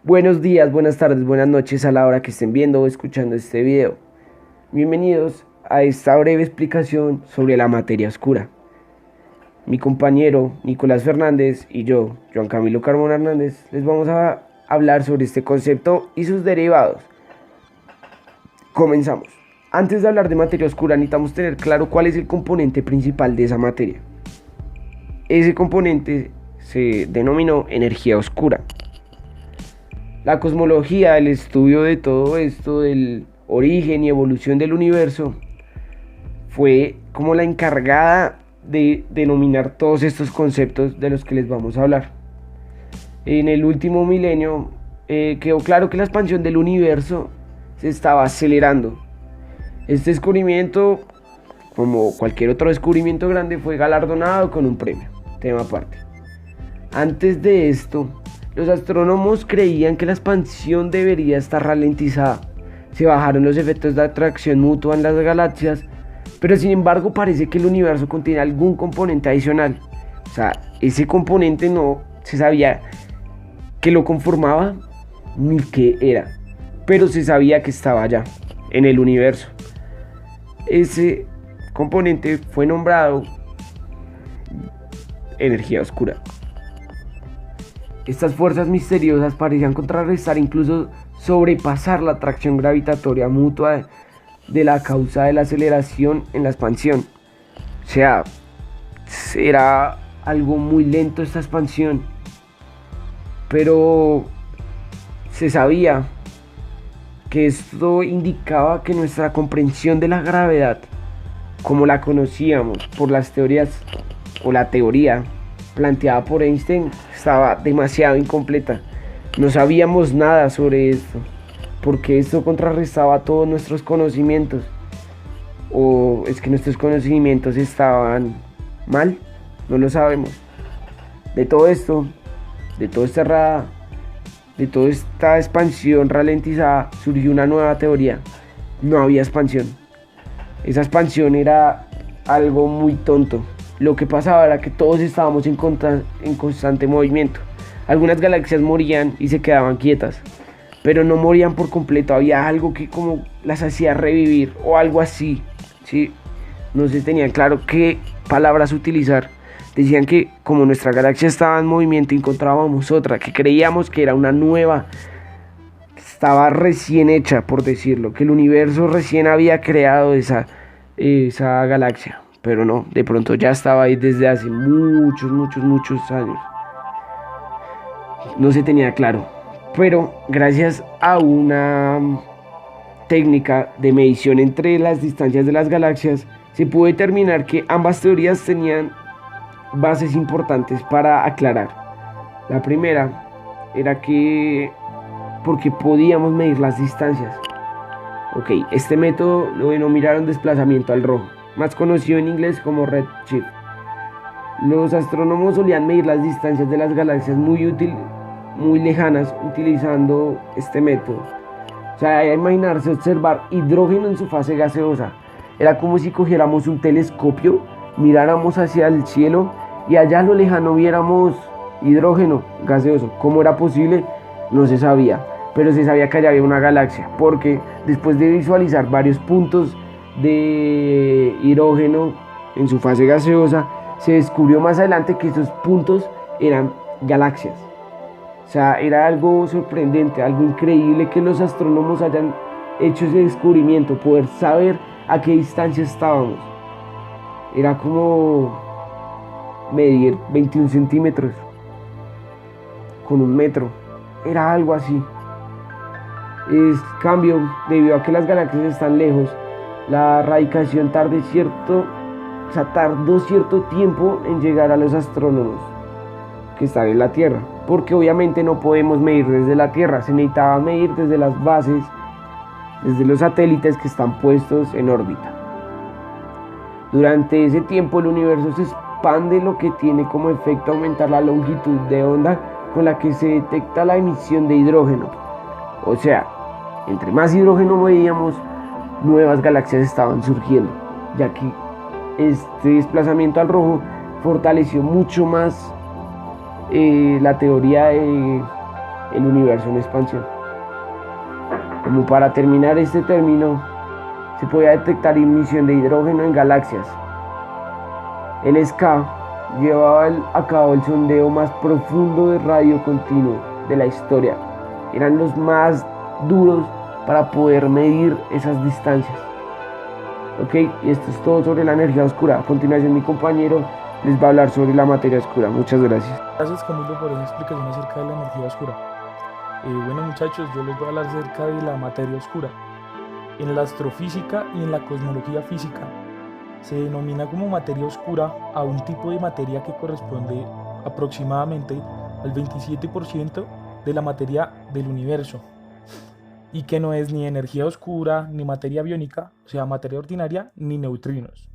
Buenos días, buenas tardes, buenas noches a la hora que estén viendo o escuchando este video. Bienvenidos a esta breve explicación sobre la materia oscura. Mi compañero Nicolás Fernández y yo, Joan Camilo Carmona Hernández, les vamos a hablar sobre este concepto y sus derivados. Comenzamos. Antes de hablar de materia oscura, necesitamos tener claro cuál es el componente principal de esa materia. Ese componente se denominó energía oscura. La cosmología, el estudio de todo esto, del origen y evolución del universo, fue como la encargada de denominar todos estos conceptos de los que les vamos a hablar. En el último milenio quedó claro que la expansión del universo se estaba acelerando. Este descubrimiento, como cualquier otro descubrimiento grande, fue galardonado con un premio, tema aparte. Antes de esto, los astrónomos creían que la expansión debería estar ralentizada. Se bajaron los efectos de atracción mutua en las galaxias, pero sin embargo parece que el universo contiene algún componente adicional. O sea, ese componente no se sabía que lo conformaba ni qué era, pero se sabía que estaba allá, en el universo. Ese componente fue nombrado energía oscura. Estas fuerzas misteriosas parecían contrarrestar, incluso sobrepasar la atracción gravitatoria mutua de la causa de la aceleración en la expansión. O sea, era algo muy lento esta expansión, pero se sabía que esto indicaba que nuestra comprensión de la gravedad, como la conocíamos por las teorías o la teoría planteada por Einstein, estaba demasiado incompleta. No sabíamos nada sobre esto, porque esto contrarrestaba todos nuestros conocimientos. ¿O es que nuestros conocimientos estaban mal? No lo sabemos. De todo esto, de toda esta expansión ralentizada, surgió una nueva teoría. No había expansión. Esa expansión era algo muy tonto. Lo que pasaba era que todos estábamos en constante movimiento. Algunas galaxias morían y se quedaban quietas, pero no morían por completo. Había algo que como las hacía revivir o algo así, ¿sí? No se tenía claro qué palabras utilizar. Decían que como nuestra galaxia estaba en movimiento, encontrábamos otra que creíamos que era una nueva, estaba recién hecha, por decirlo, que el universo recién había creado esa galaxia. Pero no, de pronto ya estaba ahí desde hace muchos años. No se tenía claro. Pero gracias a una técnica de medición entre las distancias de las galaxias, se pudo determinar que ambas teorías tenían bases importantes para aclarar. La primera era que porque podíamos medir las distancias. Ok, este método lo denominaron desplazamiento al rojo, más conocido en inglés como redshift. Los astrónomos solían medir las distancias de las galaxias muy lejanas utilizando este método. O sea, imaginarse observar hidrógeno en su fase gaseosa. Era como si cogiéramos un telescopio, miráramos hacia el cielo y allá a lo lejano viéramos hidrógeno gaseoso. ¿Cómo era posible? No se sabía, pero se sabía que allá había una galaxia, porque después de visualizar varios puntos de hidrógeno en su fase gaseosa, se descubrió más adelante que esos puntos eran galaxias. O sea, era algo sorprendente, algo increíble que los astrónomos hayan hecho ese descubrimiento, poder saber a qué distancia estábamos. Era como medir 21 centímetros con 1 metro, era algo así. Cambio, debido a que las galaxias están lejos, la radiación tardó cierto tiempo en llegar a los astrónomos que están en la Tierra, porque obviamente no podemos medir desde la Tierra, se necesitaba medir desde las bases, desde los satélites que están puestos en órbita. Durante ese tiempo el universo se expande, lo que tiene como efecto aumentar la longitud de onda con la que se detecta la emisión de hidrógeno. O sea, entre más hidrógeno veíamos, nuevas galaxias estaban surgiendo, ya que este desplazamiento al rojo fortaleció mucho más la teoría el universo en expansión. Como para terminar este término, se podía detectar emisión de hidrógeno en galaxias. El SK llevaba a cabo el sondeo más profundo de radio continuo de la historia. Eran los más duros para poder medir esas distancias. Ok, y esto es todo sobre la energía oscura. A continuación mi compañero les va a hablar sobre la materia oscura. Muchas gracias. Gracias Camilo por esa explicación acerca de la energía oscura. Bueno muchachos, yo les voy a hablar acerca de la materia oscura. En la astrofísica y en la cosmología física se denomina como materia oscura a un tipo de materia que corresponde aproximadamente al 27% de la materia del universo y que no es ni energía oscura, ni materia biónica, o sea materia ordinaria, ni neutrinos.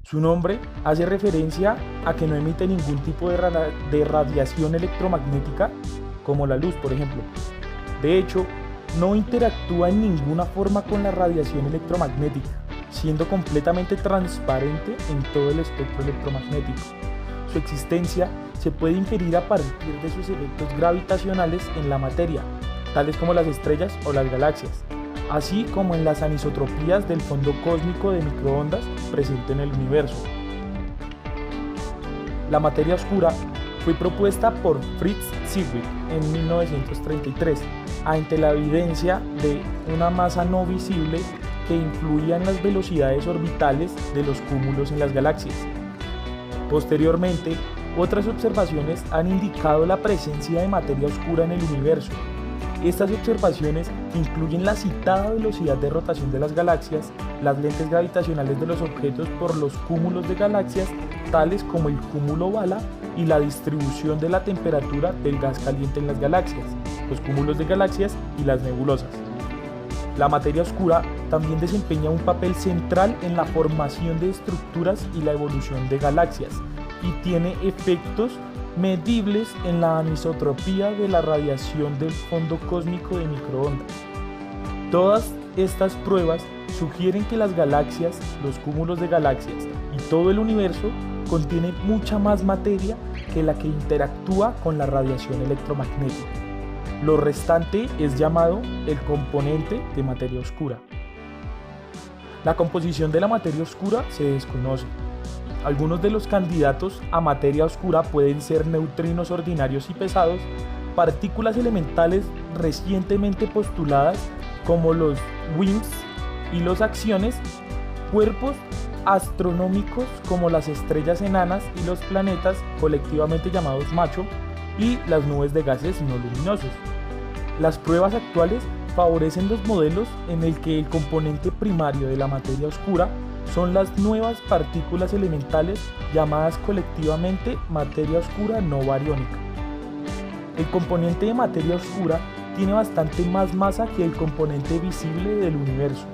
Su nombre hace referencia a que no emite ningún tipo de radiación electromagnética como la luz, por ejemplo. De hecho, no interactúa en ninguna forma con la radiación electromagnética, siendo completamente transparente en todo el espectro electromagnético. Su existencia se puede inferir a partir de sus efectos gravitacionales en la materia, tales como las estrellas o las galaxias, así como en las anisotropías del fondo cósmico de microondas presente en el universo. La materia oscura fue propuesta por Fritz Zwick en 1933 ante la evidencia de una masa no visible que influía en las velocidades orbitales de los cúmulos en las galaxias. Posteriormente, otras observaciones han indicado la presencia de materia oscura en el universo. Estas observaciones incluyen la citada velocidad de rotación de las galaxias, las lentes gravitacionales de los objetos por los cúmulos de galaxias, tales como el cúmulo bala, y la distribución de la temperatura del gas caliente en las galaxias, los cúmulos de galaxias y las nebulosas. La materia oscura también desempeña un papel central en la formación de estructuras y la evolución de galaxias, y tiene efectos medibles en la anisotropía de la radiación del fondo cósmico de microondas. Todas estas pruebas sugieren que las galaxias, los cúmulos de galaxias y todo el universo contienen mucha más materia que la que interactúa con la radiación electromagnética. Lo restante es llamado el componente de materia oscura. La composición de la materia oscura se desconoce. Algunos de los candidatos a materia oscura pueden ser neutrinos ordinarios y pesados, partículas elementales recientemente postuladas como los WIMPs y los acciones, cuerpos astronómicos como las estrellas enanas y los planetas colectivamente llamados macho, y las nubes de gases no luminosos. Las pruebas actuales favorecen los modelos en el que el componente primario de la materia oscura son las nuevas partículas elementales llamadas colectivamente materia oscura no bariónica. El componente de materia oscura tiene bastante más masa que el componente visible del universo.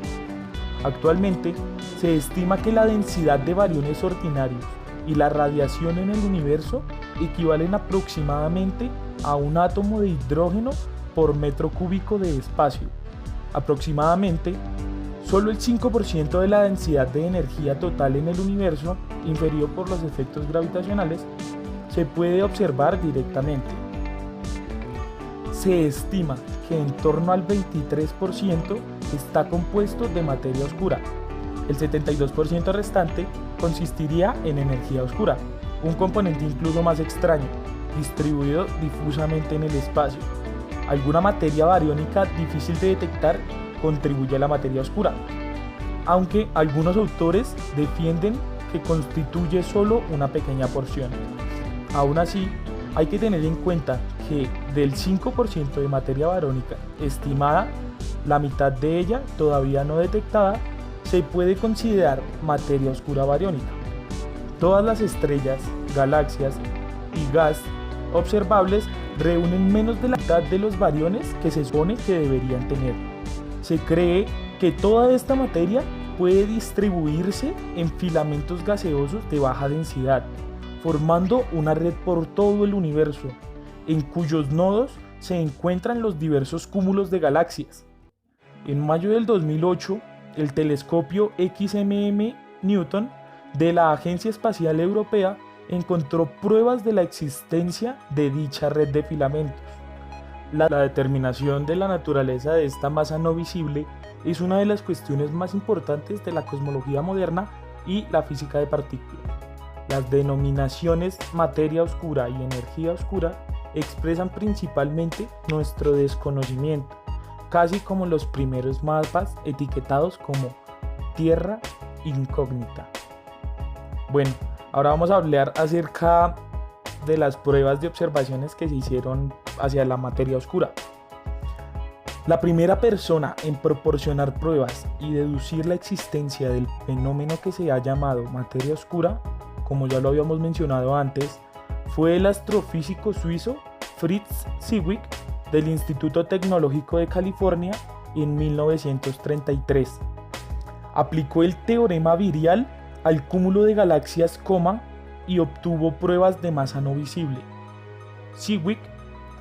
Actualmente se estima que la densidad de bariones ordinarios y la radiación en el universo equivalen aproximadamente a un átomo de hidrógeno por metro cúbico de espacio. Aproximadamente, solo el 5% de la densidad de energía total en el universo, inferido por los efectos gravitacionales, se puede observar directamente. Se estima que en torno al 23% está compuesto de materia oscura. El 72% restante consistiría en energía oscura, un componente incluso más extraño, distribuido difusamente en el espacio. Alguna materia bariónica difícil de detectar contribuye a la materia oscura, aunque algunos autores defienden que constituye solo una pequeña porción. Aún así, hay que tener en cuenta que del 5% de materia barónica estimada, la mitad de ella todavía no detectada se puede considerar materia oscura bariónica. Todas las estrellas, galaxias y gas observables reúnen menos de la mitad de los bariones que se supone que deberían tener. Se cree que toda esta materia puede distribuirse en filamentos gaseosos de baja densidad, formando una red por todo el universo, en cuyos nodos se encuentran los diversos cúmulos de galaxias. En mayo del 2008, el telescopio XMM Newton de la Agencia Espacial Europea encontró pruebas de la existencia de dicha red de filamentos. La determinación de la naturaleza de esta masa no visible es una de las cuestiones más importantes de la cosmología moderna y la física de partículas. Las denominaciones materia oscura y energía oscura expresan principalmente nuestro desconocimiento, casi como los primeros mapas etiquetados como tierra incógnita. Bueno, ahora vamos a hablar acerca de las pruebas de observaciones que se hicieron hacia la materia oscura. La primera persona en proporcionar pruebas y deducir la existencia del fenómeno que se ha llamado materia oscura, como ya lo habíamos mencionado antes, fue el astrofísico suizo Fritz Zwick del Instituto Tecnológico de California en 1933. Aplicó el teorema virial al cúmulo de galaxias coma y obtuvo pruebas de masa no visible. Zwick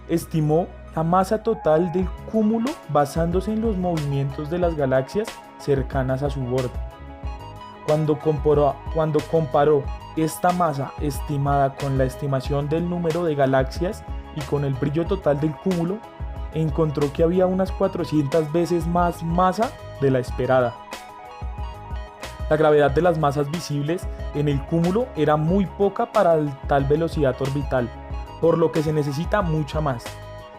estimó la masa total del cúmulo basándose en los movimientos de las galaxias cercanas a su borde. Cuando comparó esta masa estimada con la estimación del número de galaxias y con el brillo total del cúmulo, encontró que había unas 400 veces más masa de la esperada. La gravedad de las masas visibles en el cúmulo era muy poca para tal velocidad orbital, por lo que se necesita mucha más.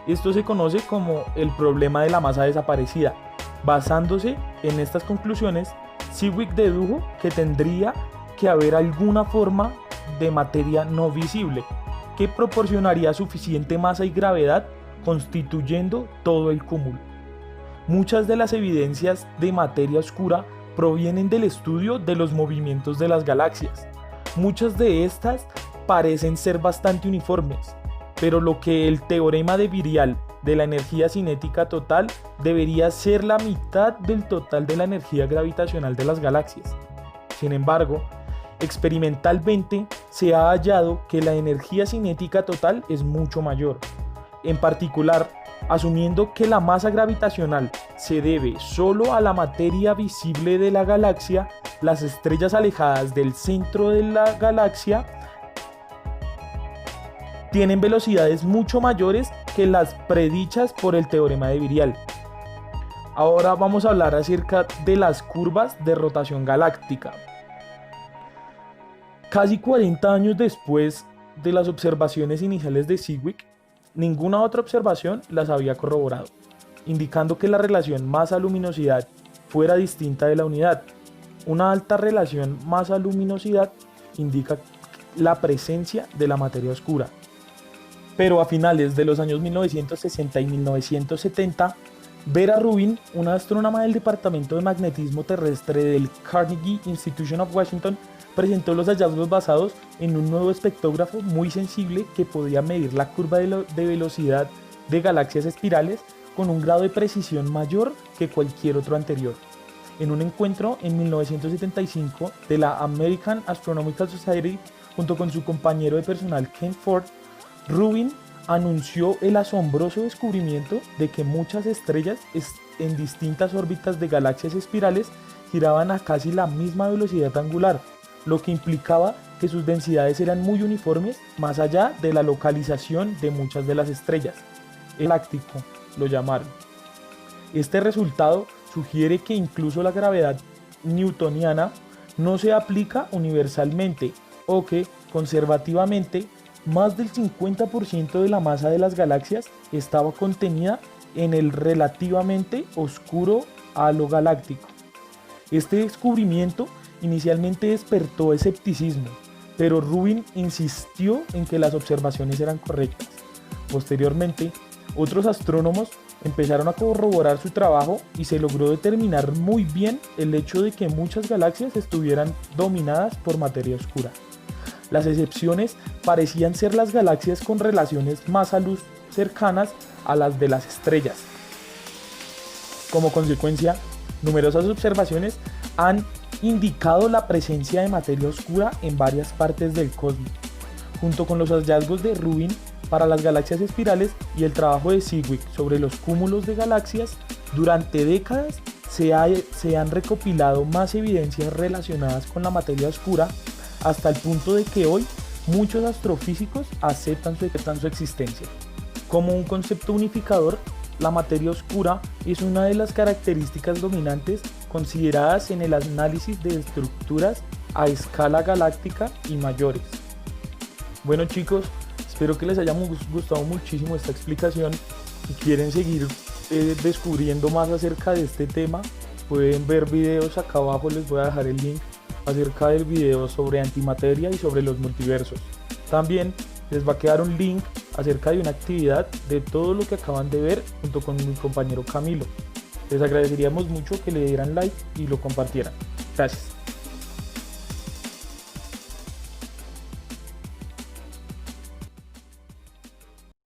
Esto se conoce como el problema de la masa desaparecida. Basándose en estas conclusiones, Zwick dedujo que tendría que haber alguna forma de materia no visible que proporcionaría suficiente masa y gravedad constituyendo todo el cúmulo. Muchas de las evidencias de materia oscura provienen del estudio de los movimientos de las galaxias. Muchas de estas parecen ser bastante uniformes, pero lo que el teorema de Virial de la energía cinética total debería ser la mitad del total de la energía gravitacional de las galaxias. Sin embargo, experimentalmente se ha hallado que la energía cinética total es mucho mayor. En particular, asumiendo que la masa gravitacional se debe solo a la materia visible de la galaxia, las estrellas alejadas del centro de la galaxia tienen velocidades mucho mayores que las predichas por el teorema de Virial. Ahora vamos a hablar acerca de las curvas de rotación galáctica. Casi 40 años después de las observaciones iniciales de Zwick, ninguna otra observación las había corroborado, indicando que la relación masa-luminosidad fuera distinta de la unidad. Una alta relación masa-luminosidad indica la presencia de la materia oscura. Pero a finales de los años 1960 y 1970, Vera Rubin, una astrónoma del Departamento de Magnetismo Terrestre del Carnegie Institution of Washington, presentó los hallazgos basados en un nuevo espectrógrafo muy sensible que podía medir la curva de velocidad de galaxias espirales con un grado de precisión mayor que cualquier otro anterior. En un encuentro en 1975 de la American Astronomical Society, junto con su compañero de personal Ken Ford, Rubin anunció el asombroso descubrimiento de que muchas estrellas en distintas órbitas de galaxias espirales giraban a casi la misma velocidad angular, lo que implicaba que sus densidades eran muy uniformes más allá de la localización de muchas de las estrellas. El galáctico lo llamaron. Este resultado sugiere que incluso la gravedad newtoniana no se aplica universalmente o que, conservativamente, más del 50% de la masa de las galaxias estaba contenida en el relativamente oscuro halo galáctico. Este descubrimiento inicialmente despertó escepticismo, pero Rubin insistió en que las observaciones eran correctas. Posteriormente, otros astrónomos empezaron a corroborar su trabajo y se logró determinar muy bien el hecho de que muchas galaxias estuvieran dominadas por materia oscura. Las excepciones parecían ser las galaxias con relaciones masa-luz cercanas a las de las estrellas. Como consecuencia, numerosas observaciones han indicado la presencia de materia oscura en varias partes del cosmos. Junto con los hallazgos de Rubin para las galaxias espirales y el trabajo de Zwick sobre los cúmulos de galaxias, durante décadas se han recopilado más evidencias relacionadas con la materia oscura, hasta el punto de que hoy muchos astrofísicos aceptan su existencia. Como un concepto unificador, la materia oscura es una de las características dominantes consideradas en el análisis de estructuras a escala galáctica y mayores. Bueno chicos, espero que les haya gustado muchísimo esta explicación. Si quieren seguir descubriendo más acerca de este tema, pueden ver videos acá abajo, les voy a dejar el link acerca del video sobre antimateria y sobre los multiversos. También les va a quedar un link acerca de una actividad de todo lo que acaban de ver junto con mi compañero Camilo. Les agradeceríamos mucho que le dieran like y lo compartieran. Gracias.